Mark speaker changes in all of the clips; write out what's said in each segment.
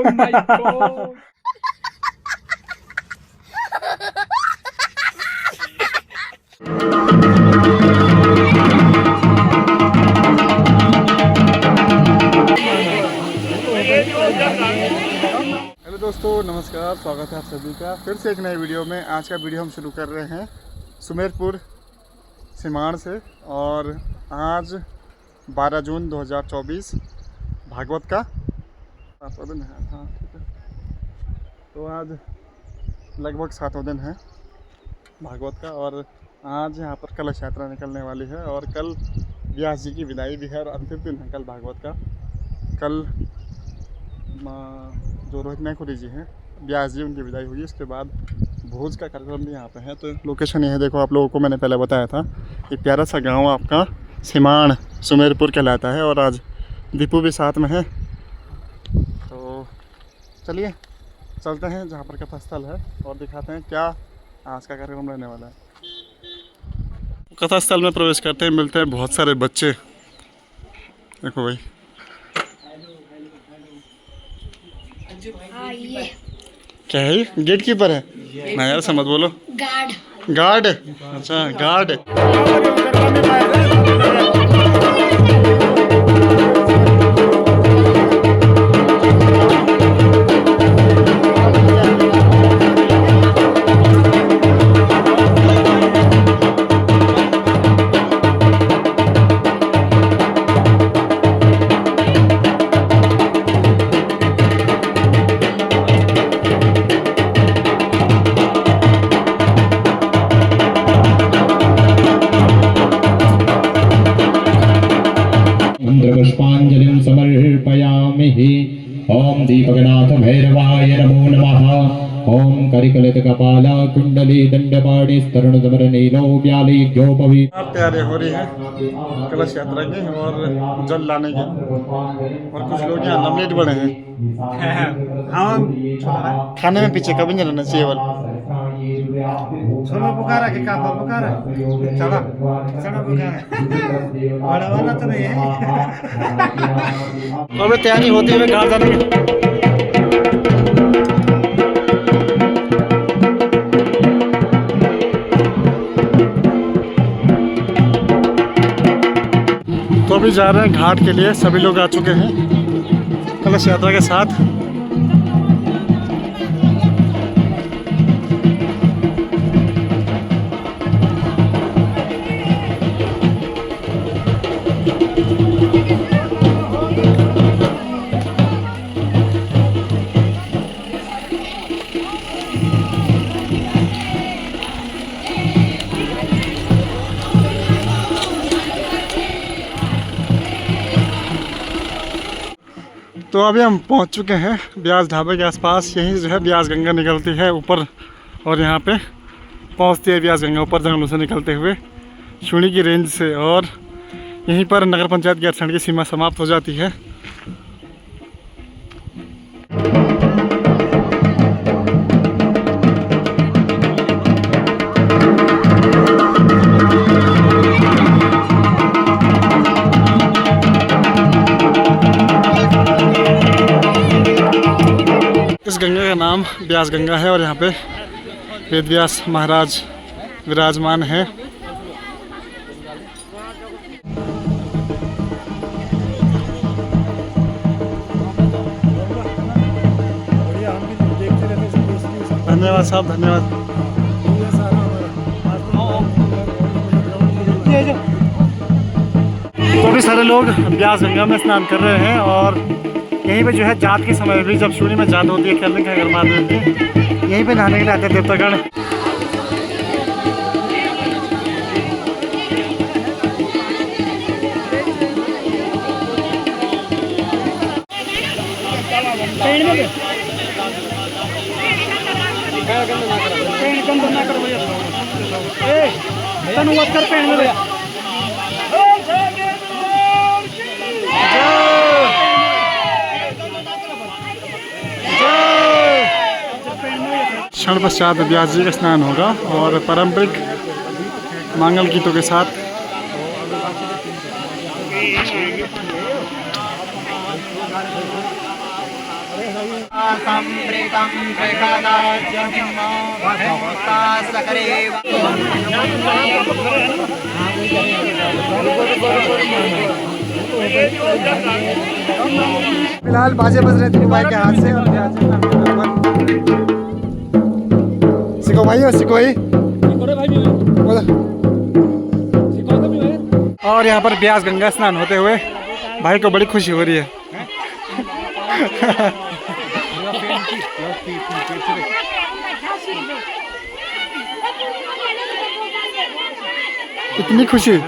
Speaker 1: My God.
Speaker 2: Hello दोस्तों, नमस्कार। स्वागत है आप सभी का फिर से एक नए वीडियो में। आज का वीडियो हम शुरू कर रहे हैं सुमेरपुर सिमाण से। और आज 12 जून 2024 भागवत का 7वां दिन है। हाँ ठीक है, तो आज लगभग 7वां दिन है भागवत का। और आज यहाँ पर कलश यात्रा निकलने वाली है और कल व्यास जी की विदाई भी है और अंतिम दिन है कल भागवत का। कल जो रोहित मैकुरी जी हैं, व्यास जी, उनकी विदाई हुई। उसके बाद भोज का कार्यक्रम भी यहाँ पे है। तो लोकेशन ये है, देखो आप लोगों को मैंने पहले बताया था, ये प्यारा सा गांव आपका सिमाण सुमेरपुर कहलाता है। और आज दीपू भी साथ में है। तो चलिए चलते हैं जहाँ पर कथा स्थल है और दिखाते हैं क्या आज का कार्यक्रम रहने वाला है। कथा स्थल में प्रवेश करते हैं, मिलते हैं बहुत सारे बच्चे। देखो भाई, क्या है ये? गेट कीपर है ना यार, समझ बोलो। गार्ड। गार्ड, अच्छा गार्ड।
Speaker 3: पुष्पांजलिं समर्पयामि। ओम दीपगणाथ भैरवाय नमो नमः। ओम करिकलित कपाल कुंडली दंडपाणि स्तरण दमर नीलो व्याली ज्योपवी।
Speaker 2: प्यारे हो रही है कलश यात्रा के और जल लाने के। और कुछ लोग यहाँ लमलेट बने हैं। खाने में पीछे कभी नहीं रहना चाहिए।
Speaker 4: सोना पुकारा के काफा पुकारा चला चला पुकारा बड़ा वाला तो नहीं है।
Speaker 2: तो अभी तैयारी होती है घर जाने की। तो अभी जा रहे हैं घाट के लिए। सभी लोग आ चुके हैं कलश यात्रा के साथ। तो अभी हम पहुंच चुके हैं ब्यास ढाबे के आसपास। यहीं जो है ब्यास गंगा निकलती है ऊपर और यहाँ पे पहुंचती है ब्यास गंगा ऊपर जंगलों से निकलते हुए शूणी की रेंज से। और यहीं पर नगर पंचायत गैरसैंण की सीमा समाप्त हो जाती है। इस गंगा का नाम ब्यास गंगा है और यहाँ पे वेद व्यास महाराज विराजमान है। धन्यवाद साहब, धन्यवाद। तो भी सारे लोग ब्यास गंगा में स्नान कर रहे हैं। और यहीं पे जो है जात के समय भी, जब शून्य में जात होती है, खेलने का गर्मा देती है, यहीं पे नहाने के लिए आते हैं देवतागण। क्षण पश्चात व्यास जी का स्नान होगा और पारंपरिक मंगल गीतों के साथ फिलहाल बाजे बज रहे थे भाई के हाथ से और सिको भाई और सिको भाई और यहाँ पर ब्यास गंगा स्नान होते हुए भाई को बड़ी खुशी हो रही है। इतनी खुशी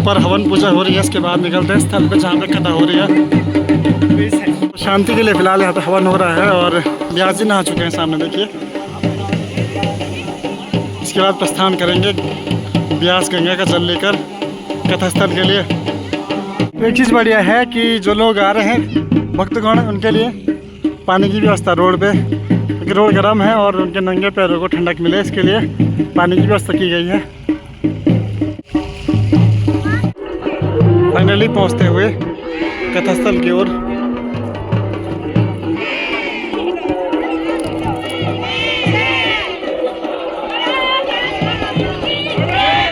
Speaker 2: पर हवन पूजा हो रही है। इसके बाद निकलते हैं स्थल पे जहाँ पे कथा हो रही है। शांति के लिए फिलहाल यहाँ पे हवन हो रहा है और ब्यास जी नहा चुके हैं सामने देखिए। इसके बाद प्रस्थान करेंगे ब्यास गंगा का जल लेकर कथा स्थल के लिए। एक चीज़ बढ़िया है कि जो लोग आ रहे हैं भक्तगण उनके लिए पानी की व्यवस्था रोड पे, क्योंकि रोड गर्म है और उनके नंगे पैरों को ठंडक मिले इसके लिए पानी की व्यवस्था की गई है। फाइनली पहुंचते हुए कथास्थल की ओर।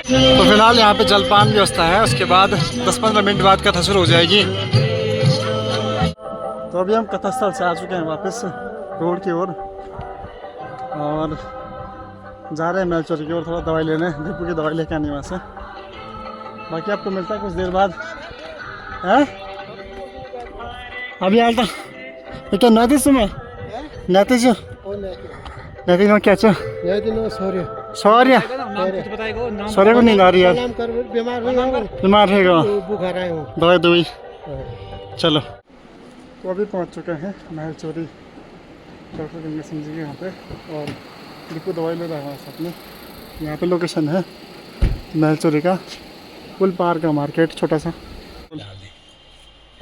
Speaker 2: तो फिलहाल यहाँ पे जलपान व्यवस्था है, उसके बाद 10-15 मिनट बाद कथा शुरू हो जाएगी। तो अभी हम कथास्थल से आ चुके हैं वापस रोड की ओर और जा रहे हैं मेलचोरी की ओर थोड़ा दवाई लेने, दीपू की दवाई लेके आनी वहाँ से। बाकी आपको मिलता है कुछ देर बाद है। अभी आता तो नैतिज सुमे नैतिज नैतिज में क्या चो सौर्य सौर्य को नींद आ रही है, बीमार है दवाई दवाई। चलो तो अभी पहुंच चुके हैं मेलचोरी डॉक्टर गंगा सिंह जी के यहाँ पे और दीपू दवाई ले रहा है साथ में। यहाँ पे लोकेशन है मेलचोरी का पुल पार का मार्केट छोटा सा।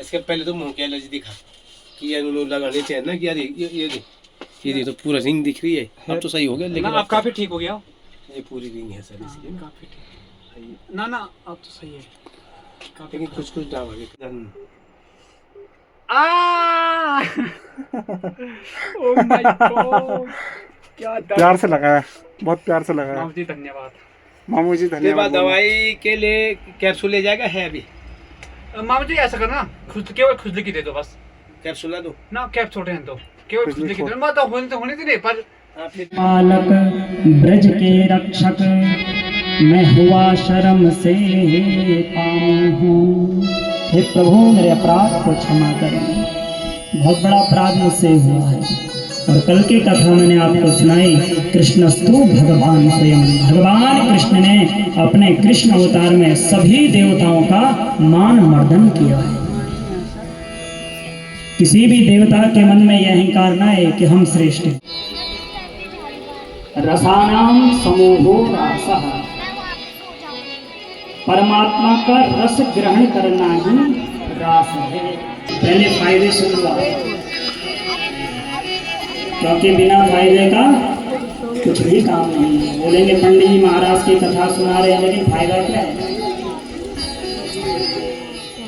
Speaker 1: इसके पहले तो मुंह की एलर्जी दिखा कि यार उन्होंने लगाने चाहिए ना कि यार ये तो पूरा रिंग दिख रही है। अब तो सही हो गया, लेकिन
Speaker 4: अब काफी ठीक हो गया।
Speaker 1: ये पूरी रिंग है सर इसकी।
Speaker 4: काफी ठीक ना अब तो सही है।
Speaker 1: लेकिन कुछ डाल
Speaker 4: ओह माय गॉड क्या
Speaker 2: प्यार से लगाया, बहुत प्यार से लगाया।
Speaker 4: मामू जी धन्यवाद।
Speaker 2: मामू जी धन्यवाद।
Speaker 1: दवाई के लिए कैप्सूल ले जाएगा है अभी।
Speaker 4: मामू जी ऐसा करना, केवल खुजली की दे दो बस।
Speaker 1: कैप्सूल दो
Speaker 4: ना, कैप छोटे हैं तो केवल खुजली की दे दो। मैं तो होने तो नहीं पर
Speaker 5: पालक ब्रज के रक्षक मैं हुआ शर्म से पाऊं हूँ। हे प्रभु मेरे अपराध को क्षमा करें, बहुत बड़ा अपराध मुझसे हुआ है। और कल की कथा मैंने आपको सुनाई, कृष्णस्तु भगवान स्वयं। भगवान कृष्ण ने अपने कृष्ण अवतार में सभी देवताओं का मान मर्दन किया है। किसी भी देवता के मन में यह अहंकार ना है कि हम श्रेष्ठ हैं। रसानाम समूहो रासः, परमात्मा का रस ग्रहण करना ही रास है। पहले फायदे सुन लो, क्योंकि बिना फायदे का कुछ भी काम नहीं है। बोलेंगे पंडित जी महाराज की कथा सुना रहे हैं, लेकिन फायदा क्या है?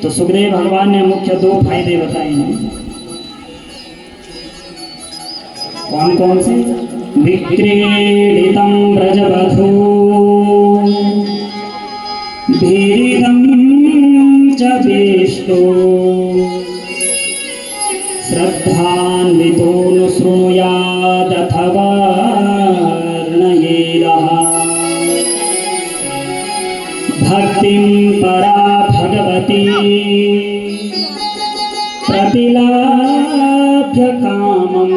Speaker 5: तो सुखदेव भगवान ने मुख्य 2 फायदे बताए हैं। कौन कौन से? विक्रीडितं ब्रजवधू धीरितं च वेष्टो श्रद्धान्वितो नु शृणुयादथवा वर्णयेदः भक्तिं परा भगवती प्रतिलाभ्य कामम्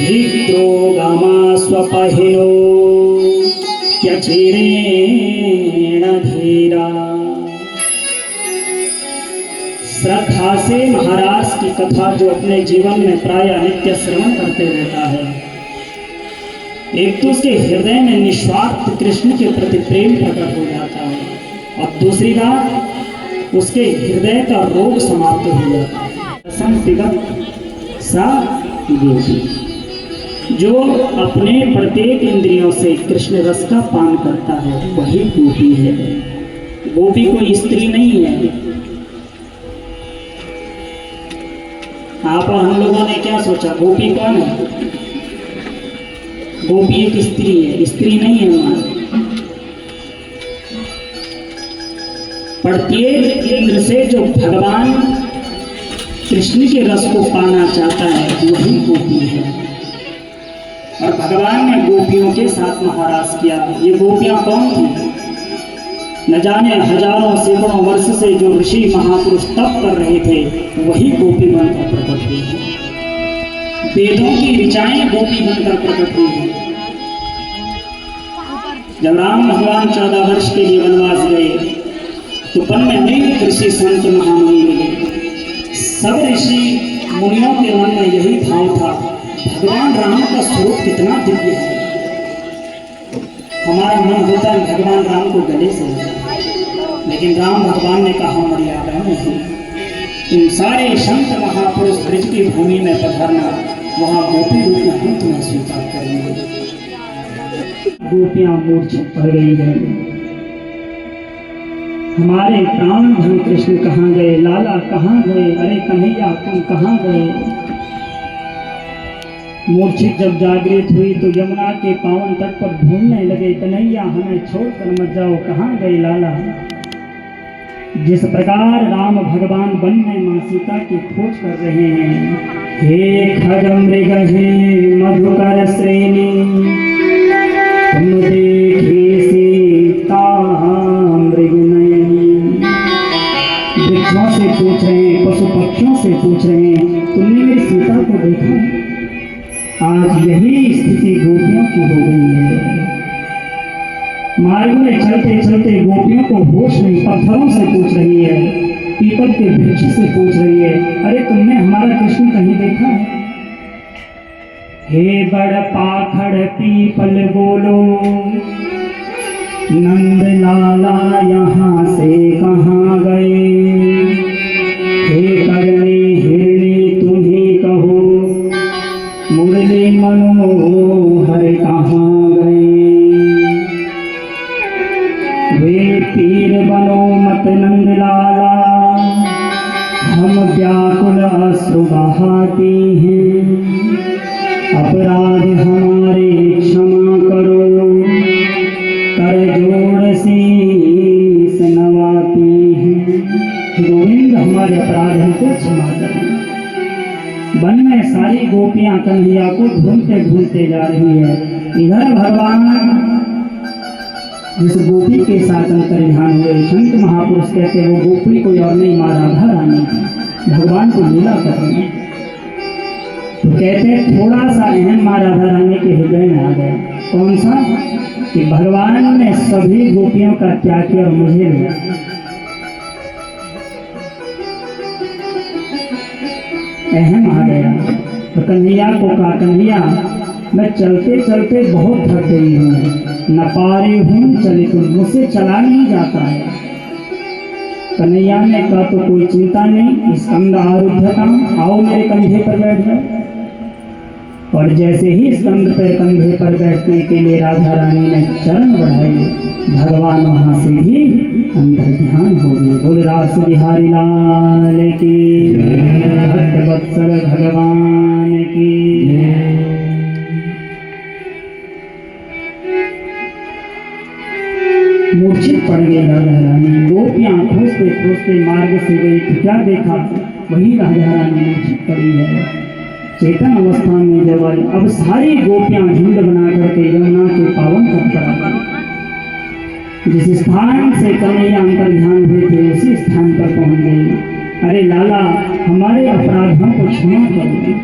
Speaker 5: धिक्रोगमा स्वपहिनो त्यचिरेण धीरा। श्रद्धा से महाराज की कथा जो अपने जीवन में प्राय नित्य श्रवण करते रहता है, एक तो उसके हृदय में निस्वार्थ कृष्ण के प्रति प्रेम प्रकट हो जाता है, और दूसरी बात उसके हृदय का रोग समाप्त हो जाता है। संपिबत सा गोपी, जो अपने प्रत्येक इंद्रियों से कृष्ण रस का पान करता है वही गोपी है। गोपी कोई स्त्री नहीं है। आप और हम लोगों ने क्या सोचा, गोपी कौन है? गोपी एक स्त्री है, स्त्री नहीं है हमारी। प्रत्येक इंद्र से जो भगवान कृष्ण के रस को पाना चाहता है वही गोपी है। और भगवान ने गोपियों के साथ महाराज किया। ये गोपियां कौन थी? न जाने हजारों सैकड़ों वर्ष से जो ऋषि महापुरुष तप कर रहे थे वही गोपी बनकर प्रकट हुई है। वेदों की ऋचाएं गोपी बनकर प्रकट हुई है। जब राम भगवान 14 वर्ष के लिए वनवास गए तो वन में अनेक ऋषि संत महामुनि मिले। सब ऋषि मुनियों के मन में यही भाव था, भगवान राम का स्वरूप कितना दिव्य है। हमारा मन होता है भगवान राम को गले से, लेकिन राम भगवान ने कहा मर्यादा नहीं। इन सारे संत महापुरुष ब्रज की भूमि में पधारना, वहाँ गोपी रूप में हम तुम्हें स्वीकार करेंगे। गोपियां मूर्छित पड़ गई है। हमारे प्राण धन कृष्ण कहाँ गए? लाला कहाँ गए? अरे कन्हैया तुम कहाँ गए? मूर्छित जब जागृत हुई तो यमुना के पावन तट पर ढूंढने लगे, कन्हैया हमें छोड़कर मत जाओ, कहाँ गए लाला? जिस प्रकार राम भगवान वन में मां सीता की खोज कर रहे हैं, हे खगमृग हे मधुकर श्रेणी, तुम देखे सीता मृग नयनी। वृक्षों से पूछ रहे हैं, पशु पक्षियों से पूछ रहे हैं, तुमने मेरी सीता को देखा? आज यही स्थिति गोपियों की हो गई है। मार्ग में चलते चलते गोपियों को होश नहीं, पत्थरों से पूछ रही है, पीपल के वृक्ष से पूछ रही है, अरे तुमने हमारा कृष्ण कहीं देखा है? हे बड़ पाखड़ पीपल बोलो, नंद लाला यहाँ से कहाँ गए? हे करने हिरणी तुम्हें कहो, मुरली मनोहर कहाँ गए? वे पीर बनो मत नंद लाला, हम व्याकुल अश्रु बहाते हैं, अपराध हमारे क्षमा करो, कर जोड़ शीस नवाते हैं। गोविंद हमारे अपराधों को क्षमा करें। वन में सारी गोपियां कन्हैया को ढूंढते ढूंढते जा रही है। इधर भगवान जिस गोपी के साथ अंतर्ध्यान हुए, संत महापुरुष कहते हैं वो गोपी कोई और नहीं, माँ राधा रानी भगवान को लीला कर रहे हैं। तो कहते हैं थोड़ा सा अहम माँ राधा रानी के हृदय में आ गया। कौन सा? कि भगवान ने सभी गोपियों का त्याग किया और मुझे लिया। अहम आ गया तो कन्हैया को कहा, कन्हैया मैं चलते चलते बहुत थक गई हूँ, न पारे हूँ चले, तो मुझसे चला नहीं जाता है। कन्हैया ने कहा तो कोई चिंता नहीं, स्कंद आरुध्यताम, आओ मेरे कंधे पर बैठ जाओ। और जैसे ही स्कंद पर कंधे पर बैठने के लिए राधा रानी ने चरण बढ़ाए, भगवान वहां से ही अंतर्ध्यान हो गए। बोल रास बिहारी लाल की, भक्त वत्सल भगवान की। मूर्छित पड़ गई राधा रानी। गोपियां खोजते खोजते मार्ग से गई तो क्या देखा? वही राधा रानी मूर्छित पड़ी है। चेतन अवस्था में जब आई, अब सारी गोपियां झुंड बना करके यमुना के पावन तट पर आ गई। जिस स्थान से कन्हैया अंतर्ध्यान हुए थे उसी स्थान पर पहुंच गई। अरे लाला हमारे अपराधों को क्षमा करो,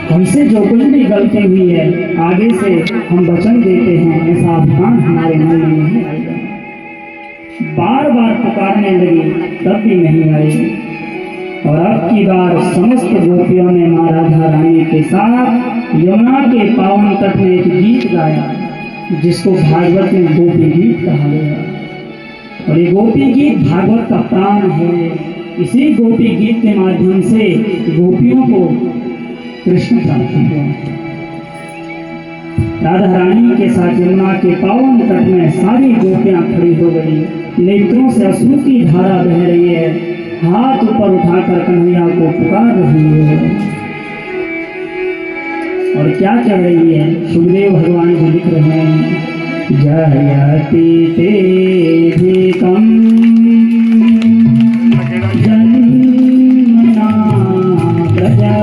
Speaker 5: हमसे जो कुछ भी गलती हुई है आगे से हम वचन देते हैं ऐसा अपमान हमारे मन में नहीं आएगा। बार बार पुकारने लगी तब भी नहीं आई। और अब की बार समस्त गोपियों ने माँ राधा रानी के साथ यमुना के पावन तट में एक गीत गाया जिसको भागवत में गोपी गीत कहा गया। और ये गोपी गीत भागवत का प्राण है। इसी गोपी गीत के माध्यम से गोपियों को कृष्ण प्राप्त हुआ। राधा रानी के साथ यमुना के पावन तट में सारी गोपियां खड़ी हो गई। नेत्रों से अश्रु की धारा बह रही है। हाथ ऊपर उठाकर कन्हैया को पुकार रही है। और क्या कह रही है? सुखदेव भगवान जी लिख रहे हैं, जयति तेधिकं जन्मना प्रजा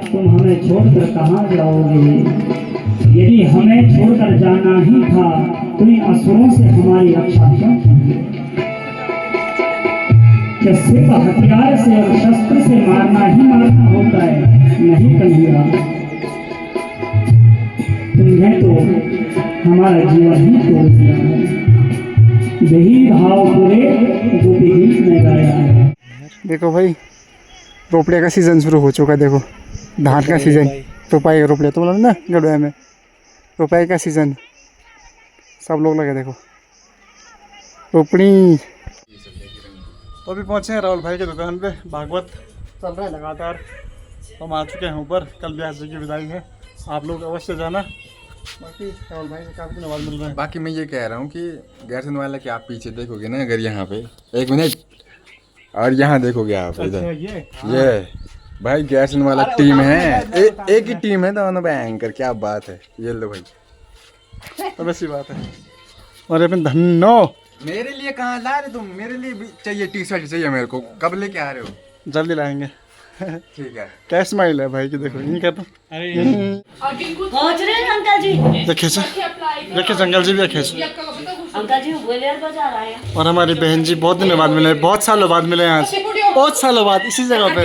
Speaker 5: तुम हमें छोड़कर कहाँ जाओगे? यदि हमें छोड़कर जाना ही था तो इन असुरों से हमारी रक्षा क्यों की? क्या सिर्फ हथियार से और शस्त्र से मारना ही मारना होता है? नहीं कन्हैया, तुमने तो हमारा जीवन ही तोड़ दिया है। यही भाव पूरे गोपी गीत में गाया है।
Speaker 2: देखो भाई, रोपड़े का सीज़न शुरू हो चुका है। देखो धान का सीज़न, रोपाई रोपड़े तो बोला ना गड़ुआ में, रोपाई का सीज़न सब लोग लगे। देखो रोपड़ी। तो अभी पहुँचे हैं राहुल भाई की दुकान पे। भागवत चल रहा है लगातार। हम आ चुके हैं ऊपर। कल व्यास जी की विदाई है, आप लोग अवश्य जाना। बाकी राहुल भाई से काफ़ी नवाज मिल रहा है।
Speaker 6: बाकी मैं ये कह रहा हूँ कि गैर सुनने वाला कि आप पीछे देखोगे ना, अगर यहाँ पे एक मिनट और यहाँ देखोगे आप इधर, ये भाई गैर सुनने वाला टीम है। एक ही टीम है दोनों पे एंकर। क्या बात है, ये लो भाई।
Speaker 2: तो वैसी बात है। और अपन धन्नो
Speaker 6: मेरे लिए कहाँ ला रहे तुम? मेरे लिए भी चाहिए, टी शर्ट चाहिए मेरे को। कब लेके आ रहे हो?
Speaker 2: जल्दी लाएंगे।
Speaker 6: ठीक है।
Speaker 2: क्या स्माइल है भाई की, देखो नहीं कहता।
Speaker 7: पहुंच रहे हैं अंकल जी।
Speaker 2: देखिए अंकल जी भी खींच।
Speaker 7: अंकल जी बोलेर बजा रहा है।
Speaker 2: और हमारी बहन जी बहुत दिनों बाद मिले, बहुत सालों बाद मिले यहाँ से, बहुत सालों बाद इसी जगह पे।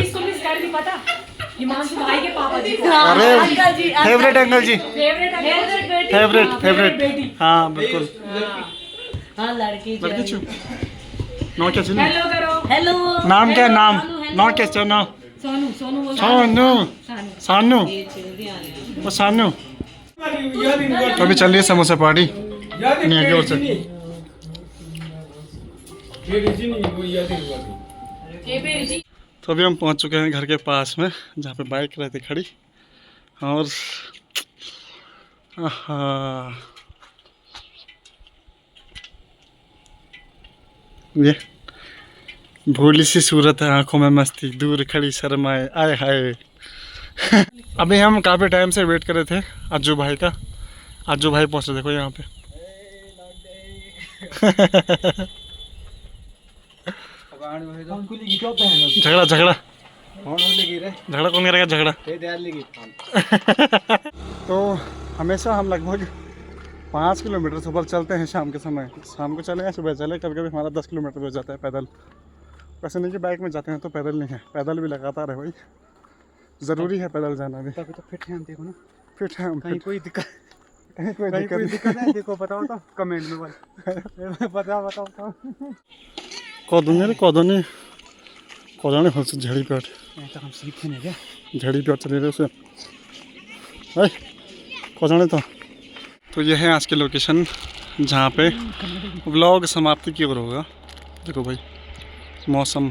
Speaker 2: अरे फेवरेट अंकल जी, फेवरेट। हाँ बिल्कुल।
Speaker 7: हाँ लड़की
Speaker 2: चू नाम क्या?
Speaker 7: हेलो करो। हेलो।
Speaker 2: नाम क्या? नाम क्या? नाम
Speaker 7: सोनू।
Speaker 2: सानू। वो सानू। तो अभी चल रही है समोसा पार्टी नेहा की ओर से। तो अभी हम पहुंच चुके हैं घर के पास में, जहाँ पे बाइक रहती खड़ी। और ये भोली सी सूरत है, आंखों में मस्ती, दूर खड़ी शर्माए, आए हाय। अभी हम काफ़ी टाइम से वेट कर रहे थे अज्जू भाई का। अज्जू भाई पहुँचे, देखो यहाँ पे। झगड़ा कौन करेगा? झगड़ा तो हमेशा हम लगभग 5 किलोमीटर सुबह चलते हैं शाम के समय। शाम को चले या सुबह चले, कभी कभी हमारा 10 किलोमीटर हो जाता है पैदल। वैसे नहीं कि बाइक में जाते हैं तो पैदल नहीं है, पैदल भी लगातार है भाई, ज़रूरी है पैदल जाना भी।
Speaker 4: तभी तो फिट हैं हम, देखो ना,
Speaker 2: फिट है हम,
Speaker 4: कहीं
Speaker 2: फिट।
Speaker 4: कोई दिक्कत
Speaker 2: कहीं कोई
Speaker 4: कहीं
Speaker 2: दिक्कत
Speaker 4: कोई
Speaker 2: नहीं।
Speaker 4: दिक्कत है देखो, बताओ तो कमेंट में बताओ।
Speaker 2: कौदने कौदने हल से झड़ी पेट
Speaker 4: तो हम सीखे नहीं क्या?
Speaker 2: झड़ी पेट चले रहे उसे भाई कौदने तो यह है आज की लोकेशन जहाँ पे व्लॉग समाप्ति की ओर होगा। देखो भाई मौसम